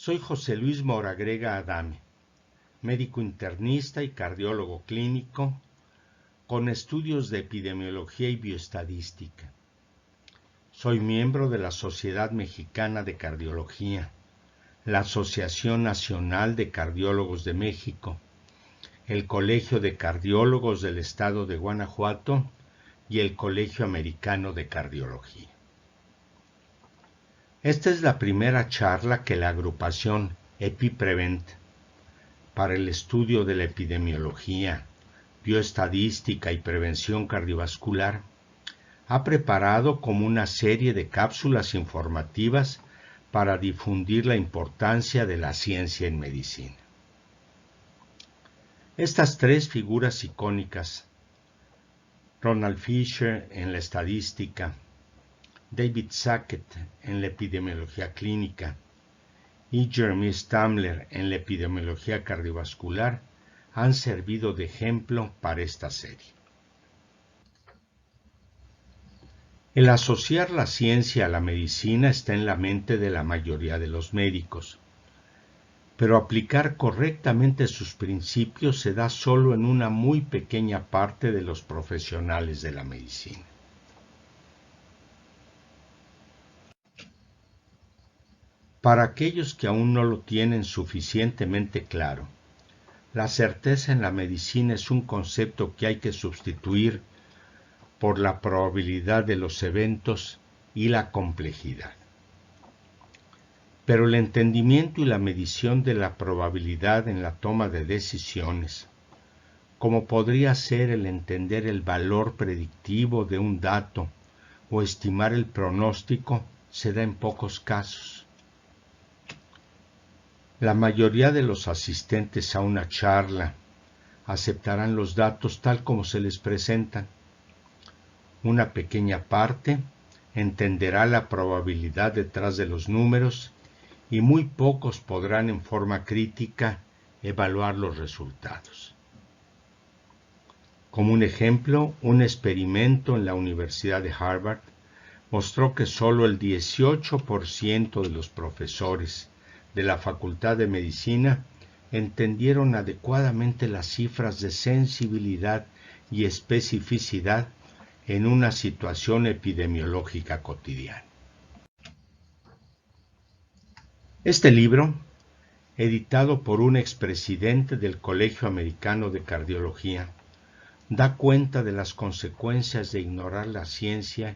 Soy José Luis Moragrega Adame, médico internista y cardiólogo clínico con estudios de epidemiología y bioestadística. Soy miembro de la Sociedad Mexicana de Cardiología, la Asociación Nacional de Cardiólogos de México, el Colegio de Cardiólogos del Estado de Guanajuato y el Colegio Americano de Cardiología. Esta es la primera charla que la agrupación EpiPrevent para el estudio de la epidemiología, bioestadística y prevención cardiovascular ha preparado como una serie de cápsulas informativas para difundir la importancia de la ciencia en medicina. Estas tres figuras icónicas, Ronald Fisher en la estadística, David Sackett en la epidemiología clínica y Jeremy Stamler en la epidemiología cardiovascular, han servido de ejemplo para esta serie. El asociar la ciencia a la medicina está en la mente de la mayoría de los médicos, pero aplicar correctamente sus principios se da solo en una muy pequeña parte de los profesionales de la medicina. Para aquellos que aún no lo tienen suficientemente claro, la certeza en la medicina es un concepto que hay que sustituir por la probabilidad de los eventos y la complejidad. Pero el entendimiento y la medición de la probabilidad en la toma de decisiones, como podría ser el entender el valor predictivo de un dato o estimar el pronóstico, se da en pocos casos. La mayoría de los asistentes a una charla aceptarán los datos tal como se les presentan. Una pequeña parte entenderá la probabilidad detrás de los números y muy pocos podrán en forma crítica evaluar los resultados. Como un ejemplo, un experimento en la Universidad de Harvard mostró que solo el 18% de los profesores de la Facultad de Medicina entendieron adecuadamente las cifras de sensibilidad y especificidad en una situación epidemiológica cotidiana. Este libro, editado por un expresidente del Colegio Americano de Cardiología, da cuenta de las consecuencias de ignorar la ciencia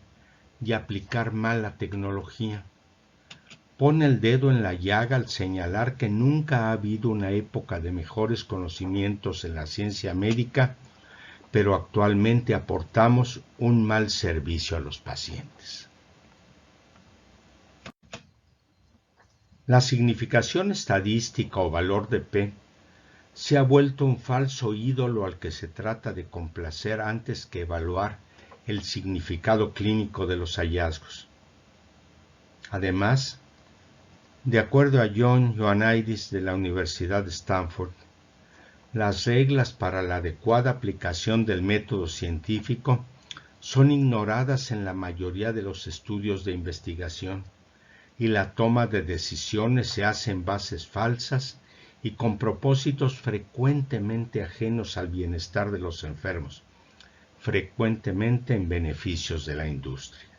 y aplicar mal la tecnología. Pone el dedo en la llaga al señalar que nunca ha habido una época de mejores conocimientos en la ciencia médica, pero actualmente aportamos un mal servicio a los pacientes. La significación estadística o valor de P se ha vuelto un falso ídolo al que se trata de complacer antes que evaluar el significado clínico de los hallazgos. Además, de acuerdo a John Ioannidis de la Universidad de Stanford, las reglas para la adecuada aplicación del método científico son ignoradas en la mayoría de los estudios de investigación y la toma de decisiones se hace en bases falsas y con propósitos frecuentemente ajenos al bienestar de los enfermos, frecuentemente en beneficios de la industria.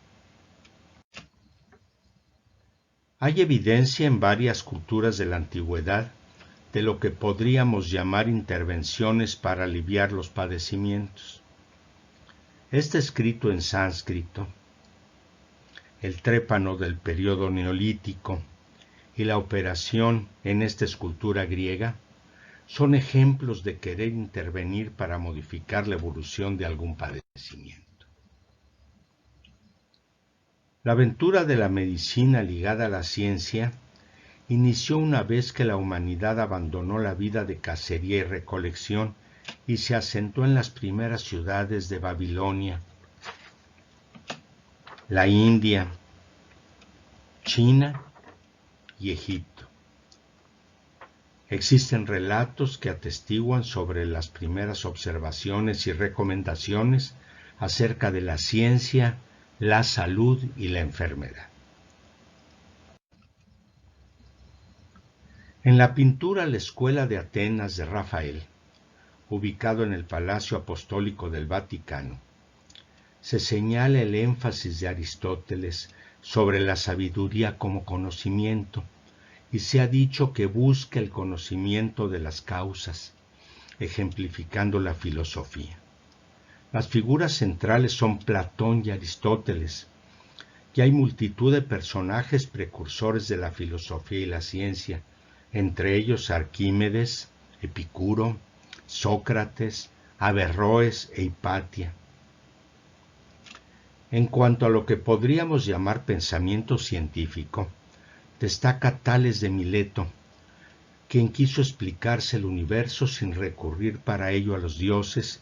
Hay evidencia en varias culturas de la antigüedad de lo que podríamos llamar intervenciones para aliviar los padecimientos. Está escrito en sánscrito. El trépano del periodo neolítico y la operación en esta escultura griega son ejemplos de querer intervenir para modificar la evolución de algún padecimiento. La aventura de la medicina ligada a la ciencia inició una vez que la humanidad abandonó la vida de cacería y recolección y se asentó en las primeras ciudades de Babilonia, la India, China y Egipto. Existen relatos que atestiguan sobre las primeras observaciones y recomendaciones acerca de la ciencia, la salud y la enfermedad. En la pintura La Escuela de Atenas de Rafael, ubicado en el Palacio Apostólico del Vaticano, se señala el énfasis de Aristóteles sobre la sabiduría como conocimiento, y se ha dicho que busca el conocimiento de las causas, ejemplificando la filosofía. Las figuras centrales son Platón y Aristóteles, y hay multitud de personajes precursores de la filosofía y la ciencia, entre ellos Arquímedes, Epicuro, Sócrates, Averroes e Hipatia. En cuanto a lo que podríamos llamar pensamiento científico, destaca Tales de Mileto, quien quiso explicarse el universo sin recurrir para ello a los dioses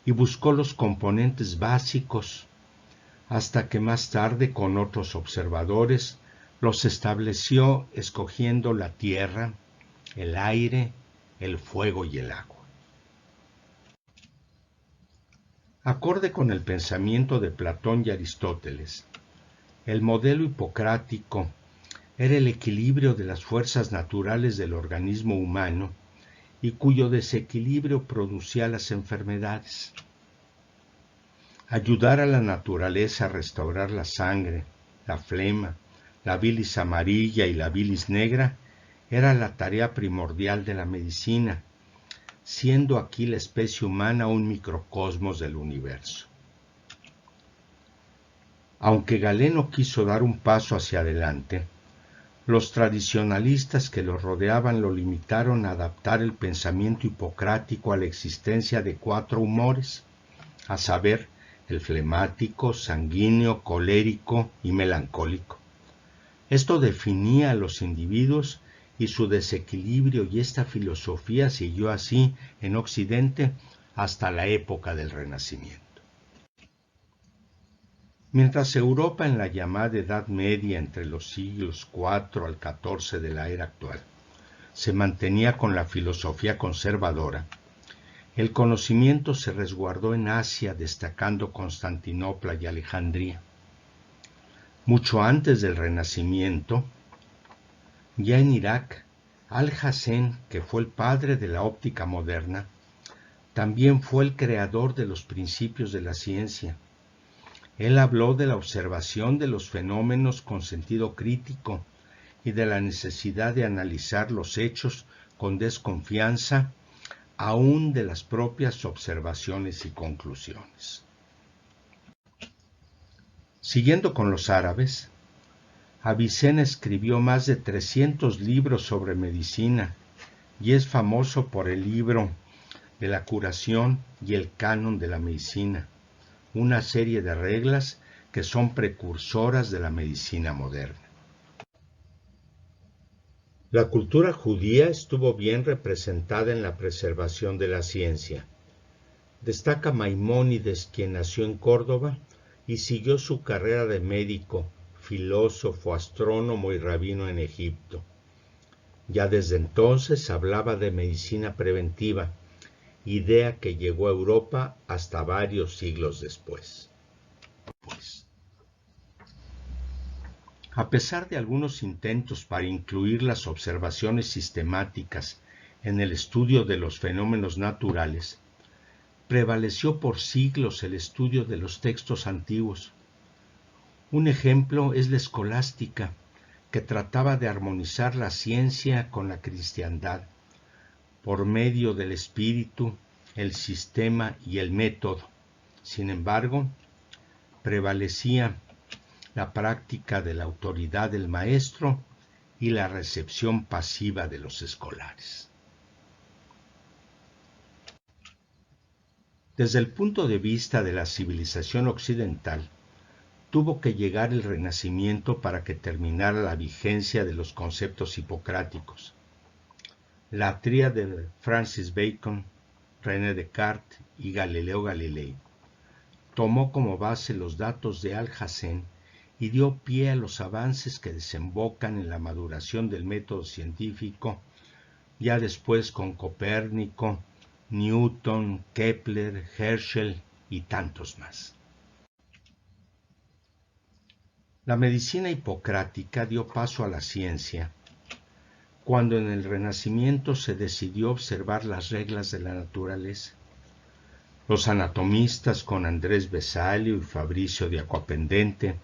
y buscó los componentes básicos, hasta que más tarde con otros observadores los estableció escogiendo la tierra, el aire, el fuego y el agua. Acorde con el pensamiento de Platón y Aristóteles, el modelo hipocrático era el equilibrio de las fuerzas naturales del organismo humano y cuyo desequilibrio producía las enfermedades. Ayudar a la naturaleza a restaurar la sangre, la flema, la bilis amarilla y la bilis negra era la tarea primordial de la medicina, siendo aquí la especie humana un microcosmos del universo. Aunque Galeno quiso dar un paso hacia adelante, los tradicionalistas que lo rodeaban lo limitaron a adaptar el pensamiento hipocrático a la existencia de 4 humores, a saber, el flemático, sanguíneo, colérico y melancólico. Esto definía a los individuos y su desequilibrio, y esta filosofía siguió así en Occidente hasta la época del Renacimiento. Mientras Europa en la llamada Edad Media entre los siglos IV al XIV de la era actual se mantenía con la filosofía conservadora, el conocimiento se resguardó en Asia, destacando Constantinopla y Alejandría. Mucho antes del Renacimiento, ya en Irak, Al-Hazen, que fue el padre de la óptica moderna, también fue el creador de los principios de la ciencia. Él habló de la observación de los fenómenos con sentido crítico y de la necesidad de analizar los hechos con desconfianza, aún de las propias observaciones y conclusiones. Siguiendo con los árabes, Avicena escribió más de 300 libros sobre medicina y es famoso por el libro de la curación y el canon de la medicina, una serie de reglas que son precursoras de la medicina moderna. La cultura judía estuvo bien representada en la preservación de la ciencia. Destaca Maimónides, quien nació en Córdoba y siguió su carrera de médico, filósofo, astrónomo y rabino en Egipto. Ya desde entonces hablaba de medicina preventiva, idea que llegó a Europa hasta varios siglos después. A pesar de algunos intentos para incluir las observaciones sistemáticas en el estudio de los fenómenos naturales, prevaleció por siglos el estudio de los textos antiguos. Un ejemplo es la escolástica, que trataba de armonizar la ciencia con la cristiandad, por medio del espíritu, el sistema y el método. Sin embargo, prevalecía la práctica de la autoridad del maestro y la recepción pasiva de los escolares. Desde el punto de vista de la civilización occidental, tuvo que llegar el Renacimiento para que terminara la vigencia de los conceptos hipocráticos. La tríade de Francis Bacon, René Descartes y Galileo Galilei tomó como base los datos de Al-Hazen y dio pie a los avances que desembocan en la maduración del método científico, ya después con Copérnico, Newton, Kepler, Herschel y tantos más. La medicina hipocrática dio paso a la ciencia cuando en el Renacimiento se decidió observar las reglas de la naturaleza. Los anatomistas con Andrés Vesalio y Fabricio de Aquapendente,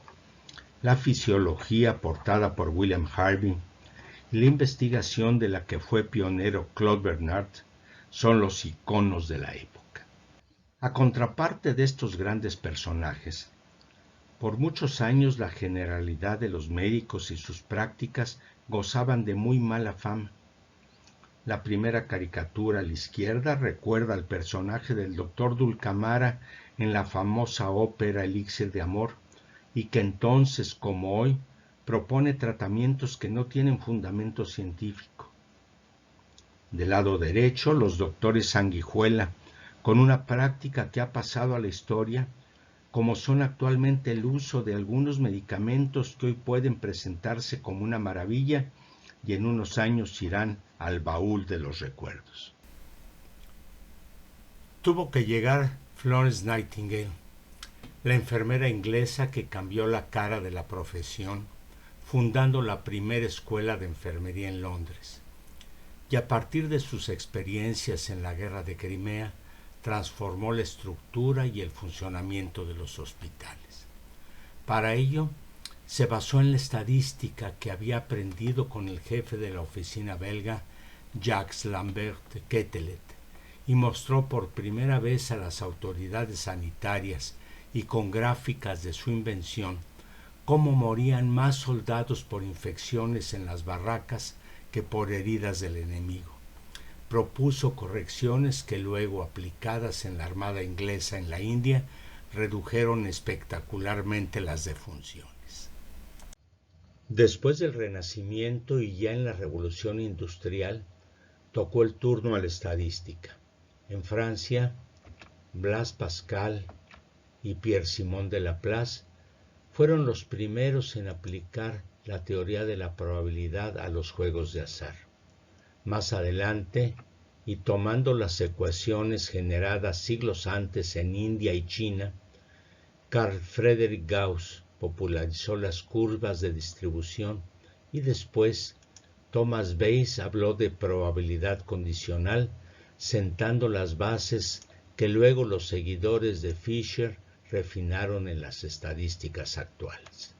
la fisiología aportada por William Harvey y la investigación de la que fue pionero Claude Bernard son los iconos de la época. A contraparte de estos grandes personajes, por muchos años la generalidad de los médicos y sus prácticas gozaban de muy mala fama. La primera caricatura a la izquierda recuerda al personaje del Dr. Dulcamara en la famosa ópera Elixir de Amor, y que entonces, como hoy, propone tratamientos que no tienen fundamento científico. Del lado derecho, los doctores Sanguijuela, con una práctica que ha pasado a la historia, como son actualmente el uso de algunos medicamentos que hoy pueden presentarse como una maravilla y en unos años irán al baúl de los recuerdos. Tuvo que llegar Florence Nightingale, la enfermera inglesa que cambió la cara de la profesión, fundando la primera escuela de enfermería en Londres. Y a partir de sus experiencias en la guerra de Crimea, transformó la estructura y el funcionamiento de los hospitales. Para ello, se basó en la estadística que había aprendido con el jefe de la oficina belga, Jacques Lambert Quetelet, y mostró por primera vez a las autoridades sanitarias y con gráficas de su invención cómo morían más soldados por infecciones en las barracas que por heridas del enemigo. Propuso correcciones que luego, aplicadas en la Armada inglesa en la India, redujeron espectacularmente las defunciones. Después del Renacimiento y ya en la Revolución Industrial, tocó el turno a la estadística. En Francia, Blaise Pascal y Pierre-Simon de Laplace fueron los primeros en aplicar la teoría de la probabilidad a los juegos de azar. Más adelante, y tomando las ecuaciones generadas siglos antes en India y China, Carl Friedrich Gauss popularizó las curvas de distribución y después Thomas Bayes habló de probabilidad condicional, sentando las bases que luego los seguidores de Fisher refinaron en las estadísticas actuales.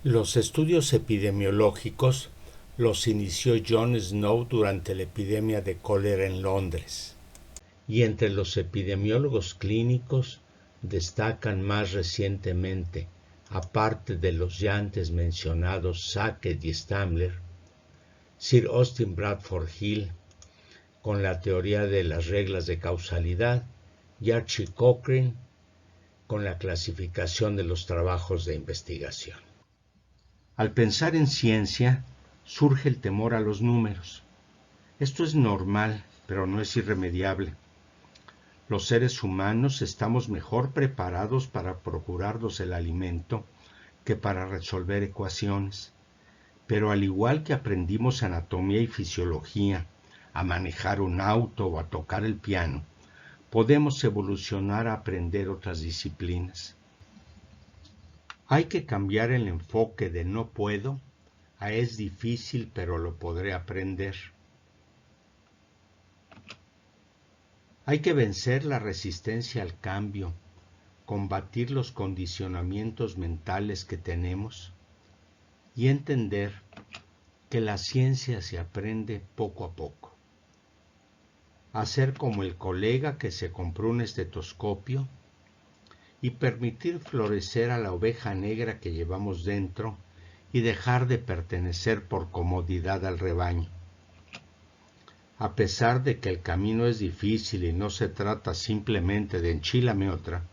Los estudios epidemiológicos los inició John Snow durante la epidemia de cólera en Londres, y entre los epidemiólogos clínicos destacan más recientemente, aparte de los ya antes mencionados Sackett y Stamler, Sir Austin Bradford Hill con la teoría de las reglas de causalidad y Archie Cochrane con la clasificación de los trabajos de investigación. Al pensar en ciencia, surge el temor a los números. Esto es normal, pero no es irremediable. Los seres humanos estamos mejor preparados para procurarnos el alimento que para resolver ecuaciones. Pero al igual que aprendimos anatomía y fisiología, a manejar un auto o a tocar el piano, podemos evolucionar a aprender otras disciplinas. Hay que cambiar el enfoque de no puedo a es difícil pero lo podré aprender. Hay que vencer la resistencia al cambio, combatir los condicionamientos mentales que tenemos y entender que la ciencia se aprende poco a poco. Hacer como el colega que se compró un estetoscopio y permitir florecer a la oveja negra que llevamos dentro y dejar de pertenecer por comodidad al rebaño. A pesar de que el camino es difícil y no se trata simplemente de enchilame otra,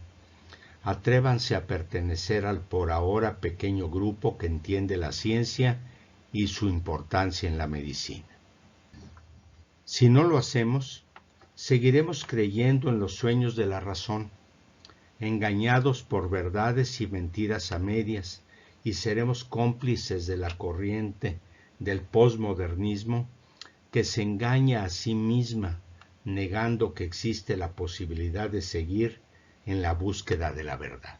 atrévanse a pertenecer al por ahora pequeño grupo que entiende la ciencia y su importancia en la medicina. Si no lo hacemos, seguiremos creyendo en los sueños de la razón, engañados por verdades y mentiras a medias, y seremos cómplices de la corriente del posmodernismo que se engaña a sí misma, negando que existe la posibilidad de seguir en la búsqueda de la verdad.